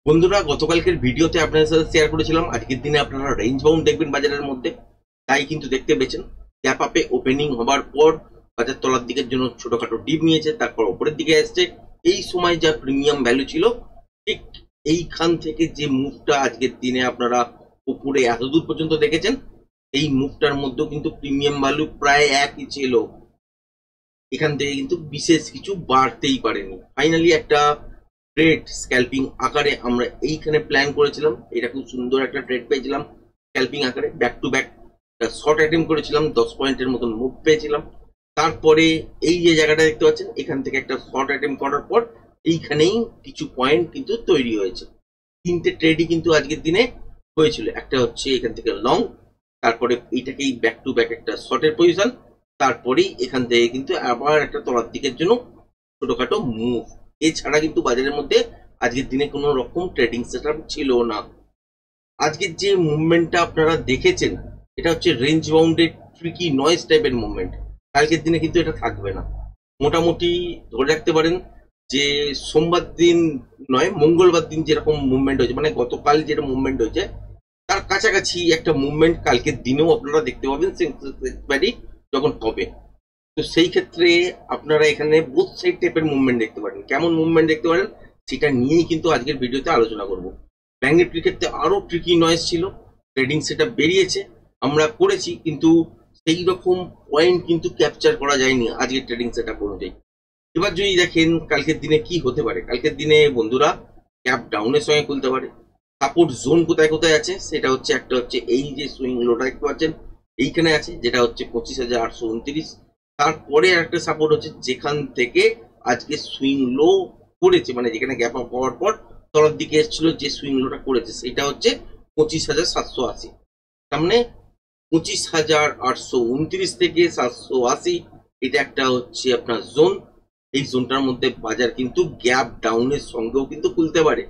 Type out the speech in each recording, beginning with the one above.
বন্ধুরা, গতকালকের ভিডিওতে আপনাদের সাথে শেয়ার করেছিলাম আজকের দিনে আপনারা রেঞ্জ বাউন্ড দেখবেন বাজারের মধ্যে। তাই কিন্তু দেখতে পেয়েছেন গ্যাপ আপে ওপেনিং হবার পর বাজার তলার দিকের জন্য ছোটখাটো ডিপ নিয়েছে, তারপর উপরের দিকে আসছে। এই সময় যা প্রিমিয়াম ভ্যালু ছিল, ঠিক এইখান থেকে যে মুভটা আজকের দিনে আপনারা উপরে এত দূর পর্যন্ত দেখেছেন, এই মুভটার মধ্যেও কিন্তু প্রিমিয়াম ভ্যালু প্রায় একই ছিল। এখান থেকে কিন্তু বিশেষ কিছু বাড়তেই পারেনি। ফাইনালি একটা ট্রেড স্ক্যাল্পিং আকারে আমরা এইখানে প্ল্যান করেছিলাম। এটা খুব সুন্দর একটা ট্রেড পেয়েছিলাম স্ক্যাল্পিং আকারে, back to back short attempt করেছিলাম, 10 পয়েন্টের মতন মুভ পেয়েছিলাম। তারপরে এই যে জায়গাটা দেখতে পাচ্ছেন, এখান থেকে একটা শর্ট অ্যাটেম্প করার পর এইখানেই কিছু পয়েন্ট কিন্তু তৈরি হয়েছে। তিনটে ট্রেডই কিন্তু আজকের দিনে হয়েছিল। একটা হচ্ছে এখান থেকে লং, তারপরে এইটাকেই ব্যাক টু ব্যাক একটা শর্টের পজিশন, তারপরেই এখান থেকে কিন্তু আবার একটা তলার দিকের জন্য ছোটখাটো মুভ। এছাড়া কিন্তু বাজারের মধ্যে আজকের দিনে কোনো রকম ট্রেডিং সেটআপ ছিল না। আজকের যে মুভমেন্টটা আপনারা দেখেছেন, এটা হচ্ছে রেঞ্জ বাউন্ডেড ট্রিকি নয়েজ টাইপের মুভমেন্ট। কালকের দিনে কিন্তু এটা থাকবে না। মোটামুটি ধরে রাখতে পারেন যে সোমবার দিন নয়, মঙ্গলবার দিন যেরকম মুভমেন্ট হয়েছে, মানে গতকাল যেটা মুভমেন্ট হয়েছে তার কাছাকাছি একটা মুভমেন্ট কালকের দিনেও আপনারা দেখতে পাবেন যখন হবে। তো সেই ক্ষেত্রে আপনারা এখানে বোথ সাইড টাইপের মুভমেন্ট দেখতে পারেন। কেমন মুভমেন্ট দেখতে পারেন সেটা নিয়েই কিন্তু আজকের ভিডিওতে আলোচনা করব। ব্যাঙ্ক নিফটির ক্ষেত্রে আরো ট্রিকি নয়েজ ছিল, ট্রেডিং সেটআপ বেরিয়েছে, আমরা করেছি, কিন্তু সেই রকম পয়েন্ট কিন্তু ক্যাপচার করা যায়নি আজকের ট্রেডিং সেটআপ অনুযায়ী। এবার যদি দেখেন কালকের দিনে কি হতে পারে, কালকের দিনে বন্ধুরা ক্যাপ ডাউনের সঙ্গে খুলতে পারে। সাপোর্ট জোন কোথায় কোথায় আছে সেটা হচ্ছে, একটা হচ্ছে এই যে সুইং লোটা দেখতে পাচ্ছেন এইখানে আছে, যেটা হচ্ছে 25,829। তারপরে একটা সাপোর্ট হচ্ছে যেখান থেকে আজকে সুইং লো করেছে, মানে যেখানে গ্যাপ আপ হওয়ার পর তলার দিকে এসেছিল, যে সুইং লোটা করেছে সেটা হচ্ছে 25,780। তার মানে 25,829 থেকে 780, এটা একটা হচ্ছে আপনার জোন। এই জোনটার মধ্যে বাজার কিন্তু গ্যাপ ডাউনের সঙ্গেও কিন্তু খুলতে পারে।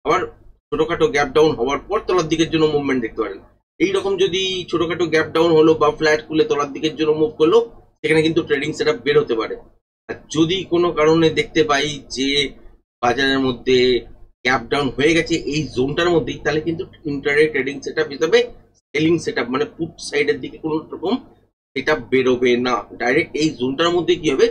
আবার ছোটখাটো গ্যাপ ডাউন হওয়ার পর তলার দিকের জন্য মুভমেন্ট দেখতে পারেন। এইরকম যদি ছোটখাটো গ্যাপ ডাউন হলো বা ফ্ল্যাট খুলে তলার দিকের জন্য মুভ করলো, সেখানে কিন্তু ট্রেডিং সেটআপ বের হতে পারে। আর যদি কোনো কারণে দেখতে পাই যে বাজারের মধ্যে গ্যাপ ডাউন হয়ে গেছে এই জোনটার মধ্যেই, তাহলে কিন্তু ইন্টারডে ট্রেডিং সেটআপ হিসাবে সেলিং সেটআপ, মানে পুট সাইডের দিকে কোনো রকম এটা বেরোবে না। ডাইরেক্ট এই জোনটার মধ্যে কি হবে,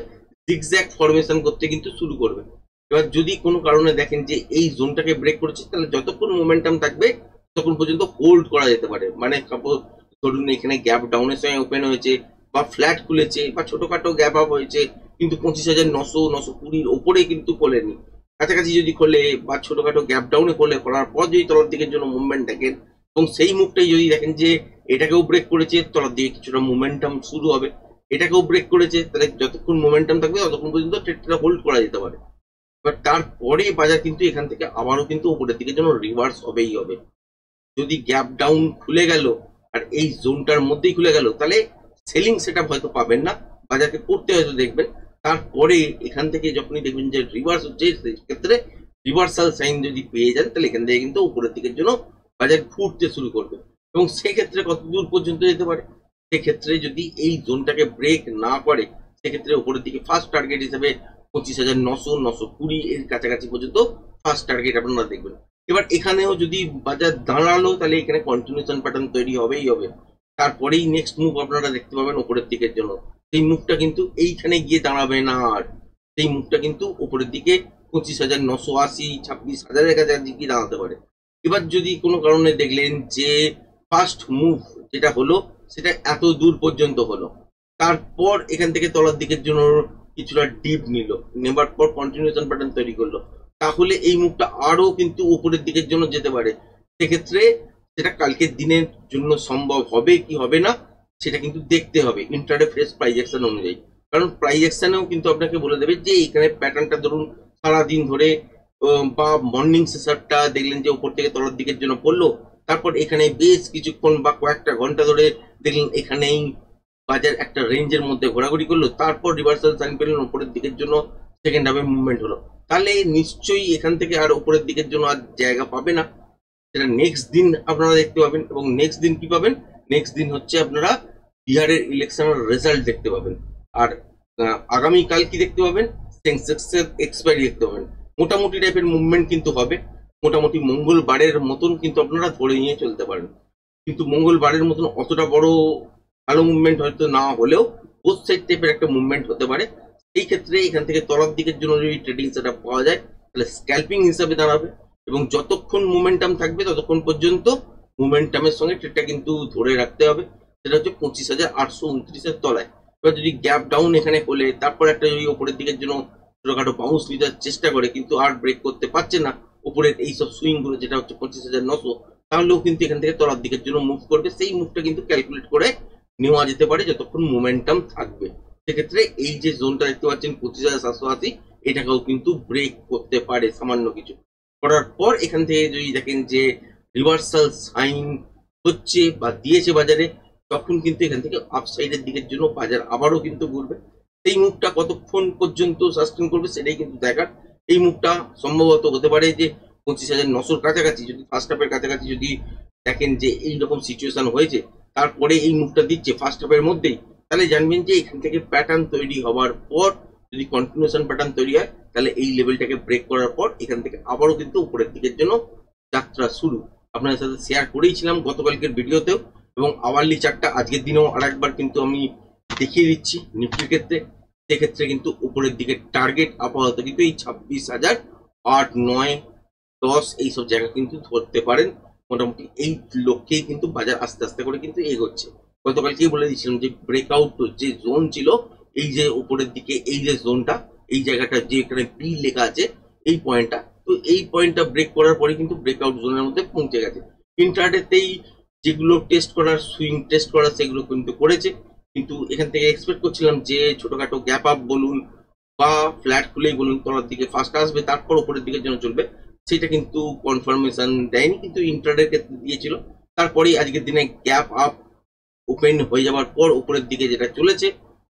জিগজ্যাগ ফরমেশন করতে কিন্তু শুরু করবে। এবার যদি কোনো কারণে দেখেন যে এই জোনটাকে ব্রেক করেছে, তাহলে যতক্ষণ মোমেন্টাম থাকবে ততক্ষণ পর্যন্ত হোল্ড করা যেতে পারে। মানে সাপোজ ধরুন এখানে গ্যাপ ডাউনের সঙ্গে ওপেন হয়েছে বা ফ্ল্যাট খুলেছে বা ছোটখাটো গ্যাপ আপ হয়েছে, কিন্তু 25,900-920 ওপরে কিন্তু খোলেনি, কাছাকাছি যদি খোলে বা ছোটখাটো গ্যাপ ডাউনে খোলে, করার পর যদি তলার দিকের জন্য মুভমেন্ট দেখেন এবং সেই মুভটাই যদি দেখেন যে এটাকেও ব্রেক করেছে, তলার দিকে কিছুটা মোমেন্টাম শুরু হবে, এটাকেও ব্রেক করেছে, তাহলে যতক্ষণ মোমেন্টাম থাকবে ততক্ষণ পর্যন্ত ট্রেডটা হোল্ড করা যেতে পারে। বাট তারপরে বাজার কিন্তু এখান থেকে আবারও কিন্তু উপরের দিকে যেন রিভার্স হবেই হবে। যদি গ্যাপ ডাউন খুলে গেল আর এই জোনটার মধ্যেই খুলে গেল, তাহলে সেলিং সেটআপ হয়তো পাবেন না, বাজারকে পড়তে হয়তো দেখবেন। তারপরে এখান থেকে যখনই দেখবেন যে রিভার্স হচ্ছে, সেক্ষেত্রে রিভার্সাল সাইন যদি পেয়ে যান, তাহলে এখান থেকে কিন্তু উপরের দিকের জন্য বাজার ঘুরতে শুরু করবে। এবং সেক্ষেত্রে কত দূর পর্যন্ত যেতে পারে, সেক্ষেত্রে যদি এই জোনটাকে ব্রেক না করে, সেক্ষেত্রে উপরের দিকে ফার্স্ট টার্গেট হিসেবে 25,900-920 এর কাছাকাছি পর্যন্ত ফার্স্ট টার্গেট আপনারা দেখবেন। এবার এখানেও যদি বাজার দাঁড়ালো, তাহলে এখানে কন্টিনিউশন প্যাটার্ন তৈরি হবেই হবে। তারপরেই নেক্সট মুভ আপনারা দেখতে পাবেন উপরের দিকের জন্য। সেই মুভটা কিন্তু এইখানে গিয়ে দাঁড়াবে না, আর সেই মুভটা কিন্তু উপরের দিকে 25,980, 26,000-এর কাছাকাছি গিয়ে দাঁড়াতে পারে। এবার যদি কোনো কারণে দেখলেন যে ফার্স্ট মুভ যেটা হলো সেটা এত দূর পর্যন্ত হলো, তারপর এখান থেকে তলার দিকের জন্য কিছুটা ডিপ নিল, নেবার পর কন্টিনিউশন প্যাটার্ন তৈরি করলো, তাহলে এই মুভটা আরো কিন্তু উপরের দিকের জন্য যেতে পারে। সেক্ষেত্রে সেটা কালকের দিনের জন্য সম্ভব হবে কি হবে না, সেটা কিন্তু দেখতে হবে ইন্ট্রাডে ফ্রেশ প্রাইস অ্যাকশন অনুযায়ী। কারণ প্রাইস অ্যাকশনেও কিন্তু আপনাকে বলে দেবে যে এইখানে প্যাটার্নটা ধরুন সারাদিন ধরে বা মর্নিং সেশনটা দেখলেন যে উপর থেকে তলার দিকের জন্য পড়লো, তারপর এখানে বেশ কিছুক্ষণ বা কয়েকটা ঘন্টা ধরে দেখলেন এখানেই বাজার একটা রেঞ্জের মধ্যে ঘোরাঘুরি করলো, তারপর রিভার্সাল সাইন পেলেন উপরের দিকের জন্য, সেকেন্ড হাফে মুভমেন্ট হলো, তাহলে নিশ্চয়ই এখান থেকে আর উপরের দিকের জন্য আর জায়গা পাবে না। সেটা নেক্সট দিন আপনারা দেখতে পাবেন। এবং নেক্সট দিন কি পাবেন, নেক্সট দিন হচ্ছে আপনারা বিহারের ইলেকশনের রেজাল্ট দেখতে পাবেন। আর আগামীকাল কি দেখতে পাবেন, সেন্সেক্সের এক্সপায়ারি দেখতে পাবেন। মোটামুটি টাইপের মুভমেন্ট কিন্তু হবে। মোটামুটি মঙ্গলবারের মতন কিন্তু আপনারা ধরে নিয়ে চলতে পারেন। কিন্তু মঙ্গলবারের মতন অতটা বড় ভালো মুভমেন্ট হয়তো না হলেও বোথ সাইড টাইপের একটা মুভমেন্ট হতে পারে। এই ক্ষেত্রে এখান থেকে তলার দিকের জন্য যদি ট্রেডিং সেটআপ পাওয়া যায় তাহলে স্ক্যাল্পিং হিসাবে দাঁড়াবে, এবং যতক্ষণ মোমেন্টাম থাকবে ততক্ষণ পর্যন্ত মোমেন্টামের সঙ্গে ট্রেডটা কিন্তু ধরে রাখতে হবে। সেটা হচ্ছে 25,829-এর তলায়। এবার যদি গ্যাপ ডাউন এখানে হলে তারপর একটা যদি ওপরের দিকের জন্য ছোটখাটো বাউন্স নিতে চেষ্টা করে কিন্তু আর ব্রেক করতে পারছে না উপরের এইসব সুইং গুলো, যেটা হচ্ছে 25,900, তাহলেও কিন্তু এখান থেকে তলার দিকের জন্য মুভ করবে। সেই মুভটা কিন্তু ক্যালকুলেট করে নেওয়া যেতে পারে যতক্ষণ মোমেন্টাম থাকবে। সেক্ষেত্রে এই যে জোনটা দেখতে পাচ্ছেন 25,780, এটাকেও কিন্তু ব্রেক করতে পারে সামান্য কিছু করার পর। এখান থেকে যদি দেখেন যে রিভার্সাল সাইন হচ্ছে বা দিয়েছে বাজারে, তখন কিন্তু এখান থেকে আপসাইডের দিকের জন্য বাজার আবারও কিন্তু ঘুরবে। সেই মুভটা কতক্ষণ পর্যন্ত সাস্টেন করবে সেটাই কিন্তু দেখার। এই মুভটা সম্ভবত হতে পারে যে 25,900-র কাছাকাছি, যদি ফার্স্ট হাফের কাছাকাছি যদি দেখেন যে এইরকম সিচুয়েশন হয়েছে তারপরে এই মুভটা দিচ্ছে ফার্স্ট হাফের মধ্যেই, তাহলে জানবেন যে এখান থেকে প্যাটার্ন তৈরি হওয়ার পর যদি কন্টিনিউশন প্যাটার্ন তৈরি হয় তাহলে এই লেভেলটাকে ব্রেক করার পর এখান থেকে আবারও কিন্তু উপরের দিকের জন্য যাত্রা শুরু। আপনাদের সাথে শেয়ার করেইছিলাম গতকালকের ভিডিওতেও, এবং আওয়ারলি চার্টটা আজকের দিনেও আরেকবার কিন্তু আমি দেখিয়ে দিচ্ছি নিফটির ক্ষেত্রে। সেক্ষেত্রে কিন্তু উপরের দিকে টার্গেট আপাতত কিন্তু এই 26,008, 9, 10 এইসব জায়গা কিন্তু ধরতে পারেন। মোটামুটি এই লক্ষ্যেই কিন্তু বাজার আস্তে আস্তে করে কিন্তু এগোচ্ছে। গতকালকেই বলে দিয়েছিলাম যে ব্রেকআউট যে জোন ছিল, এই যে উপরের দিকে এই যে জোনটা, এই জায়গাটা যে এখানে বি লেখা আছে এই পয়েন্টটা, তো এই পয়েন্টটা ব্রেক করার পরে কিন্তু ব্রেকআউট জোনের মধ্যে পৌঁছে গেছে। ইন্টারডেতেই যেগুলো টেস্ট করার, সুইং টেস্ট করার, সেগুলো কিন্তু করেছে। কিন্তু এখান থেকে এক্সপেক্ট করছিলাম যে ছোটখাটো গ্যাপ আপ বলুন বা ফ্ল্যাট খুলেই বলুন তলার দিকে ফার্স্ট আসবে তারপর উপরের দিকের জন্য চলবে, সেটা কিন্তু কনফার্মেশন দেয়নি, কিন্তু ইন্টারডের ক্ষেত্রে দিয়েছিল। তারপরেই আজকের দিনে গ্যাপ আপ ওপেন হয়ে যাওয়ার পর উপরের দিকে যেটা চলেছে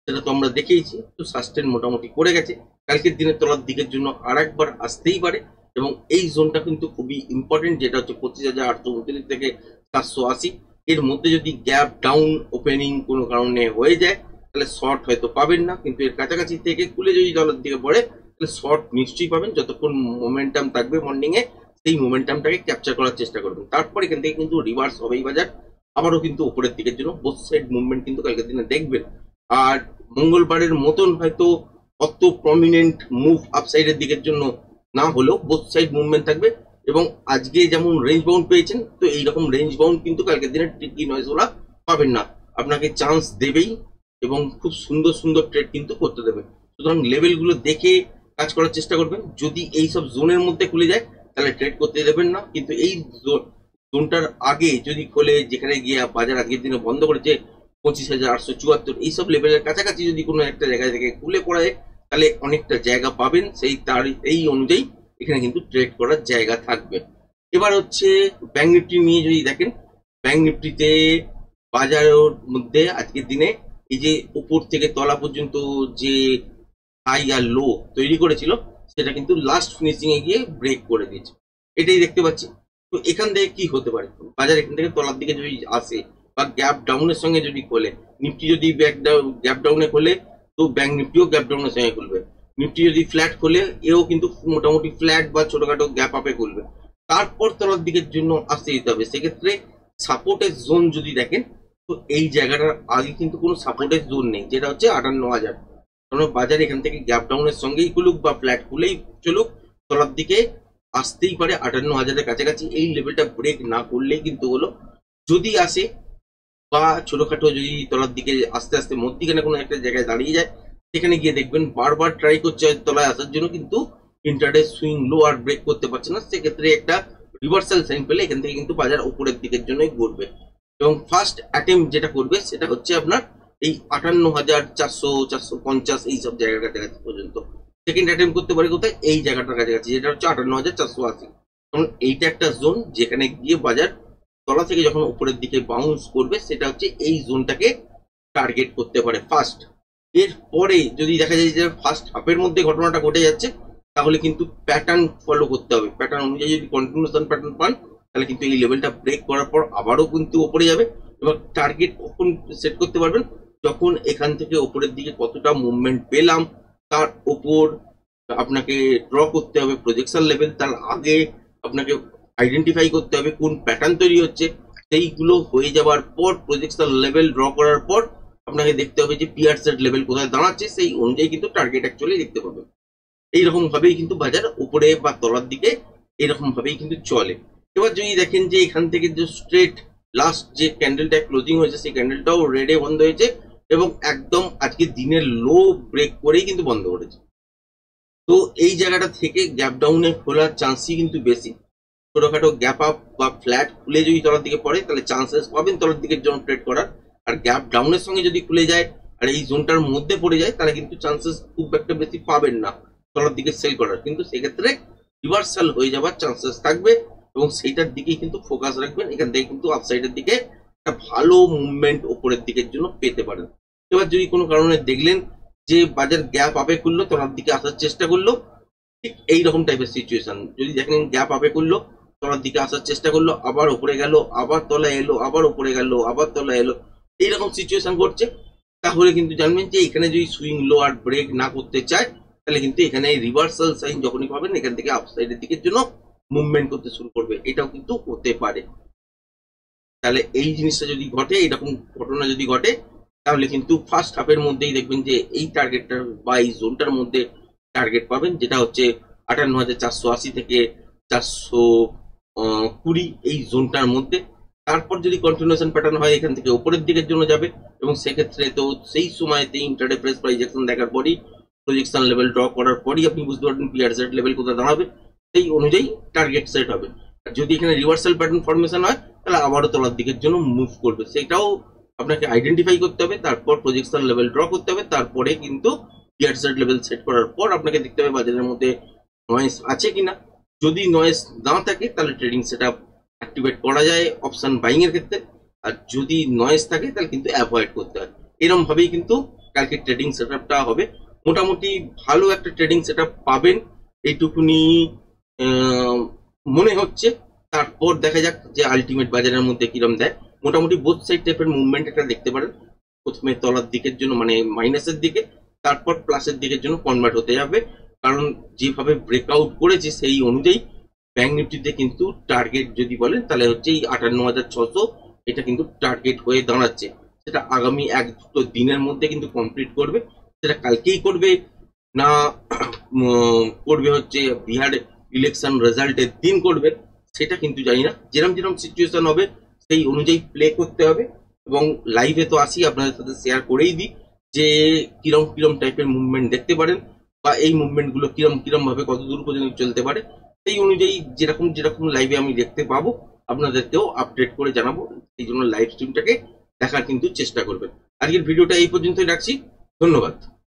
সেটা তো আমরা দেখেইছি, তো সাস্টেন মোটামুটি করে গেছে। কালকের দিনে তলার দিকের জন্য আর একবার আসতেই পারে, এবং এই জোনটা কিন্তু খুবই ইম্পর্টেন্ট, যেটা হচ্ছে 25,829 থেকে 780। এর মধ্যে যদি গ্যাপ ডাউন ওপেনিং কোনো কারণে হয়ে যায় তাহলে শর্ট হয়তো পাবেন না, কিন্তু এর কাছাকাছি থেকে খুলে যদি তলার দিকে পড়ে তাহলে শর্ট নিশ্চয়ই পাবেন। যতক্ষণ মোমেন্টাম থাকবে মর্নিং এ সেই মোমেন্টামটাকে ক্যাপচার করার চেষ্টা করবেন। তারপর এখান থেকে কিন্তু রিভার্স হবেই বাজার, আবারও কিন্তু উপরের দিকের জন্য বোথ সাইড মুভমেন্ট কিন্তু কালকের দিনে দেখবেন। আর মঙ্গলবারের মতন হয়তো অত প্রমিনেন্ট মুভ আপসাইডের দিকের জন্য না হলেও বোথ সাইড মুভমেন্ট থাকবে, এবং আজকে যেমন রেঞ্জ বাউন্ড পেয়েছেন তো এইরকম রেঞ্জ বাউন্ড কিন্তু কালকের দিনে টিকি নয় ওরা পাবেন না, আপনাকে চান্স দেবেই এবং খুব সুন্দর সুন্দর ট্রেড কিন্তু করতে দেবে। সুতরাং লেভেলগুলো দেখে কাজ করার চেষ্টা করবেন। যদি এই সব জোনের মধ্যে খুলে যায় তাহলে ট্রেড করতে দেবেন না, কিন্তু এই জোনটার আগে যদি খোলে, যেখানে গিয়ে বাজার আজকের দিনে বন্ধ করেছে 25,874, এইসব লেভেলের কাছাকাছি যদি কোনো একটা জায়গা থেকে খুলে পড়ে তাহলে অনেকটা জায়গা পাবেন, সেই তার এই অনুযায়ী এখানে কিন্তু ট্রেড করার জায়গা থাকবে। এবার হচ্ছে ব্যাংক নিফটি নিয়ে যদি দেখেন, ব্যাংক নিফটিতে বাজারের মধ্যে আজকের দিনে এই যে উপর থেকে তলা পর্যন্ত যে হাই আর লো তৈরি করেছিল সেটা কিন্তু লাস্ট ফিনিশিং এ গিয়ে ব্রেক করে দিয়েছে, এটাই দেখতে পাচ্ছি। তো এখান থেকে কি হতে পারে, বাজার এখান থেকে তলার দিকে যদি আসে বা গ্যাপ ডাউনের সঙ্গে যদি খোলে, নিফটি যদি গ্যাপ ডাউনে খোলে তো ব্যাংক নিফটিও গ্যাপ ডাউনের সঙ্গে খুলবে। নিফটি যদি ফ্ল্যাট খোলে এও কিন্তু মোটামুটি ফ্ল্যাট বা ছোটখাটো গ্যাপ আপে খুলবে, তারপর তলার দিকের জন্য আসতে দিতে হবে। সেক্ষেত্রে সাপোর্টের জোন যদি দেখেন তো এই জায়গাটার আগে কিন্তু কোনো সাপোর্টের জোন নেই, যেটা হচ্ছে 58,000। কারণ বাজার এখান থেকে গ্যাপ ডাউনের সঙ্গেই খুলুক বা ফ্ল্যাট খুলেই চলুক, তলার দিকে আসতেই পারে 58,000-এর কাছাকাছি। এই লেভেলটা ব্রেক না করলেই কিন্তু হলো, যদি আসে বা ছোটখাটো যদি তলার দিকে আস্তে আস্তে মধ্যিখানে কোনো একটা জায়গায় দাঁড়িয়ে যায়, সেখানে গিয়ে দেখবেন বারবার ট্রাই করছে তলায় আসার জন্য, কিন্তু ইন্টারডে সুইং লো আর ব্রেক করতে পারছে না। সেক্ষেত্রে একটা রিভার্সাল সাইন পেলে এখান থেকে কিন্তু বাজার উপরের দিকের জন্যই ঘুরবে, এবং ফার্স্ট অ্যাটেম্প যেটা করবে সেটা হচ্ছে আপনার এই 58,400, 450 এইসব জায়গার কাছাকাছি পর্যন্ত সেকেন্ড অ্যাটেম্প করতে পারে। কোথায়? এই জায়গাটার কাছাকাছি, যেটা হচ্ছে 58,480। কারণ এইটা একটা জোন যেখানে গিয়ে বাজার তলা থেকে যখন উপরের দিকে বাউন্স করবে, সেটা হচ্ছে এই জোনটাকে টার্গেট করতে পারে ফার্স্ট। এরপরে যদি দেখা যায় যে ফার্স্ট হাফের মধ্যে ঘটনাটা ঘটে যাচ্ছে, তাহলে কিন্তু প্যাটার্ন ফলো করতে হবে। প্যাটার্ন অনুযায়ী যদি কন্টিনিউশন প্যাটার্ন পান তাহলে কিন্তু এই লেভেলটা ব্রেক করার পর আবারও কিন্তু ওপরে যাবে, এবং টার্গেট কখন সেট করতে পারবেন, যখন এখান থেকে ওপরের দিকে কতটা মুভমেন্ট পেলাম তার ওপর আপনাকে ড্র করতে হবে প্রজেকশন লেভেল। তার আগে আপনাকে আইডেন্টিফাই করতে হবে কোন প্যাটার্ন তৈরি হচ্ছে। সেইগুলো হয়ে যাওয়ার পর প্রজেকশন লেভেল ড্র করার পর আপনাকে দেখতে হবে যে পিয়ার সেট লেভেল কোথায় দাঁড়াচ্ছে, সেই অনুযায়ী কিন্তু টার্গেট অ্যাকচুয়ালি দেখতে পাবেন। এইরকম ভাবেই কিন্তু বাজার উপরে বা তলার দিকে এরকম ভাবেই কিন্তু চলে। এবার যদি দেখেন যে এখান থেকে যে স্ট্রেট লাস্ট যে ক্যান্ডেলটা ক্লোজিং হয়েছে সেই ক্যান্ডেলটাও রেডে বন্ধ হয়েছে এবং একদম আজকে দিনের লো ব্রেক করেই কিন্তু বন্ধ করেছে। তো এই জায়গাটা থেকে গ্যাপ ডাউনে খোলার চান্সই কিন্তু বেশি। ছোটখাটো গ্যাপ আপ বা ফ্ল্যাট খুলে যদি তলার দিকে পড়ে তাহলে চান্সেস পাবেন তলার দিকের জন্য ট্রেড করার। আর গ্যাপ ডাউনের সঙ্গে যদি খুলে যায় আর এই জোনটার মধ্যে পড়ে যায় তাহলে কিন্তু চান্সেস খুব একটা বেশি পাবেন না তলার দিকে সেল করার, কিন্তু সেক্ষেত্রে রিভার্সাল হয়ে যাওয়ার চান্সেস থাকবে এবং সেইটার দিকেই কিন্তু ফোকাস রাখবেন। এখান থেকে কিন্তু আপসাইডের দিকে একটা ভালো মুভমেন্ট ওপরের দিকের জন্য পেতে পারেন। এবার যদি কোনো কারণে দেখলেন যে বাজার গ্যাপ আপে করলো তলার দিকে আসার চেষ্টা করলো, ঠিক এইরকম টাইপের সিচুয়েশন। যদি দেখেন গ্যাপ আপে করলো তলার দিকে আসার চেষ্টা করলো, আবার উপরে গেল, আবার তলায় এলো, আবার উপরে গেল, আবার তলায় এলো, এইরকম সিচুয়েশন করছে, তাহলে কিন্তু জানবেন যে এখানে যদি সুইং লো আর ব্রেক না করতে চায় তাহলে কিন্তু এখানে রিভার্সাল সাইন যখনই পাবেন এখান থেকে আপসাইডের দিকের জন্য মুভমেন্ট করতে শুরু করবে। এটাও কিন্তু হতে পারে। তাহলে এই জিনিসটা যদি ঘটে, এরকম ঘটনা যদি ঘটে, তাহলে কিন্তু ফার্স্ট হাফের মধ্যেই দেখবেন যে এই টার্গেটটার বা এই জোনটার মধ্যে টার্গেট পাবেন, যেটা হচ্ছে 58,480 থেকে 420 এই জোনটার মধ্যে। তারপর যদি কন্টিনিউশন প্যাটার্ন হয় এখান থেকে উপরের দিকের জন্য যাবে এবং সেক্ষেত্রে তো সেই সময়তে ইন্টারডে প্রেস প্রাইজেকশন দেখার পরই প্রজেকশন লেভেল ড্র করার পরই আপনি বুঝতে পারবেন পিয়ার সেট লেভেল কোথায় দাঁড়াবে, সেই অনুযায়ী টার্গেট সেট হবে। আর যদি এখানে রিভার্সাল প্যাটার্ন ফরমেশন হয় তাহলে আবারও তলার দিকের জন্য মুভ করবে, সেটাও আপনাকে আইডেন্টিফাই করতে হবে। তারপর প্রজেকশন লেভেল ড্র করতে হবে, তারপরে কিন্তু পিয়ার সেট লেভেল সেট করার পর আপনাকে দেখতে হবে বাজারের মধ্যে নয়েজ আছে কিনা। যদি নয়েজ না থাকে তাহলে ট্রেডিং সেটআপ অ্যাক্টিভেট করা যায় অপশন বাইং এর ক্ষেত্রে, আর যদি নয়েজ থাকে তাহলে কিন্তু অ্যাভয়েড করতে হয়। এরকম ভাবেই কিন্তু কালকে ট্রেডিং সেটআপটা হবে। মোটামুটি ভালো একটা ট্রেডিং সেটআপ পাবেন এইটুকুনি মনে হচ্ছে। তারপর দেখা যাক যে আলটিমেট বাজারের মধ্যে কিরম দেয়। মোটামুটি বোথ সাইড টাইপের মুভমেন্ট একটা দেখতে পারেন। প্রথমে তলার দিকের জন্য মানে মাইনাসের দিকে, তারপর প্লাসের দিকের জন্য কনভার্ট হতে যাবে, কারণ যেভাবে ব্রেকআউট করেছে সেই অনুযায়ী ব্যাংক নিফটিতে কিন্তু টার্গেট যদি বলেন তাহলে হচ্ছে এই 58,600 এটা কিন্তু টার্গেট হয়ে দাঁড়াচ্ছে। সেটা আগামী 1-2 দিনের মধ্যে কিন্তু কমপ্লিট করবে। সেটা কালকেই করবে না করবে হচ্ছে বিহার ইলেকশন রেজাল্টের দিন করবে, সেটা কিন্তু জানি না। যেরকম যেরকম সিচুয়েশন হবে সেই অনুযায়ী প্লে করতে হবে। এবং লাইভে তো আসি আপনাদের সাথে শেয়ার করেই দিই যে কিরম কিরম টাইপের মুভমেন্ট দেখতে পারেন বা এই মুভমেন্টগুলো কিরম কিরম ভাবে কত দূর পর্যন্ত চলতে পারে, সেই অনুযায়ী যেরকম যেরকম লাইভে আমি দেখতে পাবো আপনাদেরকেও আপডেট করে জানাবো। সেই জন্য লাইভ স্ট্রিমটাকে দেখার কিন্তু চেষ্টা করবেন। আজকের ভিডিওটা এই পর্যন্তই রাখছি, ধন্যবাদ।